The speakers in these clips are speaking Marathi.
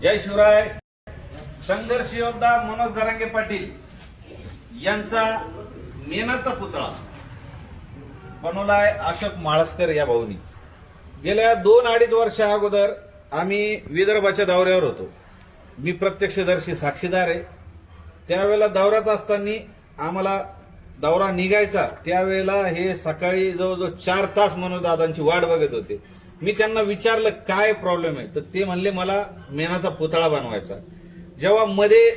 जय शिवराय. संघर्ष योद्धा मनोज जरांगे पाटील यांचा मेनाचा पुतळा बनवलाय अशोक माळस्कर या भाऊनी. गेल्या 2-2.5 वर्षा अगोदर आम्ही विदर्भाच्या दौऱ्यावर होतो. मी प्रत्यक्षदर्शी साक्षीदार आहे. त्यावेळेला दौऱ्यात असताना आम्हाला दौरा निघायचा त्यावेळेला हे सकाळी जवळजवळ 4 तास मनोज दादांची वाट बघत होते. मी त्यांना विचारलं काय प्रॉब्लेम आहे, तर ते म्हणले मला मेनाचा पुतळा बनवायचा. जेव्हा मध्ये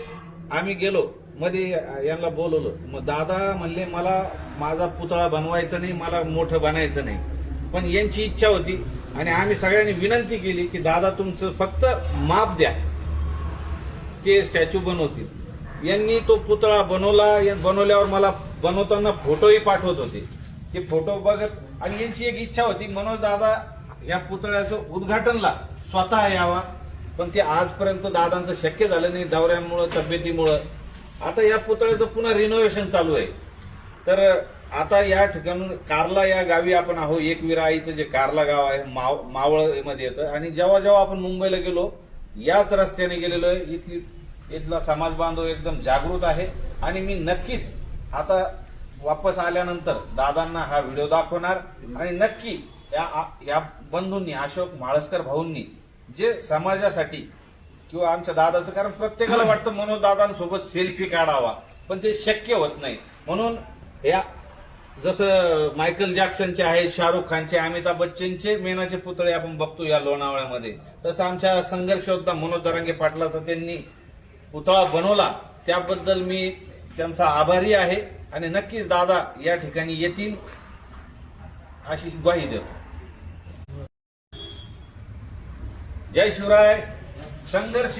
आम्ही गेलो, मध्ये यांना बोलवलं, मग दादा म्हणले मला माझा पुतळा बनवायचा नाही, मला मोठं बनायचं नाही, पण यांची इच्छा होती आणि आम्ही सगळ्यांनी विनंती केली की दादा तुमचं फक्त माप द्या, ते स्टॅच्यू बनवतील. यांनी तो पुतळा बनवल्यावर मला बनवताना फोटोही पाठवत होते. ते फोटो बघत आणि यांची एक इच्छा होती मनोज दादा या पुतळ्याचं उद्घाटनला स्वतः यावा, पण ते आजपर्यंत दादांचं शक्य झालं नाही दौऱ्यामुळं, तब्येतीमुळं. आता या पुतळ्याचं पुन्हा रिनोव्हेशन चालू आहे. तर आता या ठिकाणून कारला या गावी आपण आहो, एकविरा आईचं जे कारला गाव आहे मावळ मध्ये येतं. आणि जेव्हा जेव्हा आपण मुंबईला गेलो याच रस्त्याने गेलेलो आहे. इथला समाज बांधव एकदम जागृत आहे आणि मी नक्कीच आता वापस आल्यानंतर दादांना हा व्हिडिओ दाखवणार आणि नक्की या बंधूंनी, अशोक माळस्कर भाऊंनी जे समाजासाठी किंवा आमच्या दादाचं, कारण प्रत्येकाला वाटतं मनोज दादांसोबत सेल्फी काढावा, पण ते शक्य होत नाही. म्हणून या जसं मायकल जॅक्सनचे आहे, शाहरुख खानचे, अमिताभ बच्चनचे मेनाचे पुतळे आपण बघतो या लोणावळ्यामध्ये, तसं आमच्या संघर्ष योद्धा मनोज जरांगे पाटलाचा त्यांनी पुतळा बनवला. त्याबद्दल मी त्यांचा आभारी आहे आणि नक्कीच दादा या ठिकाणी येतील अशी ग्वाही देतो. जय शिवराय. संघर्ष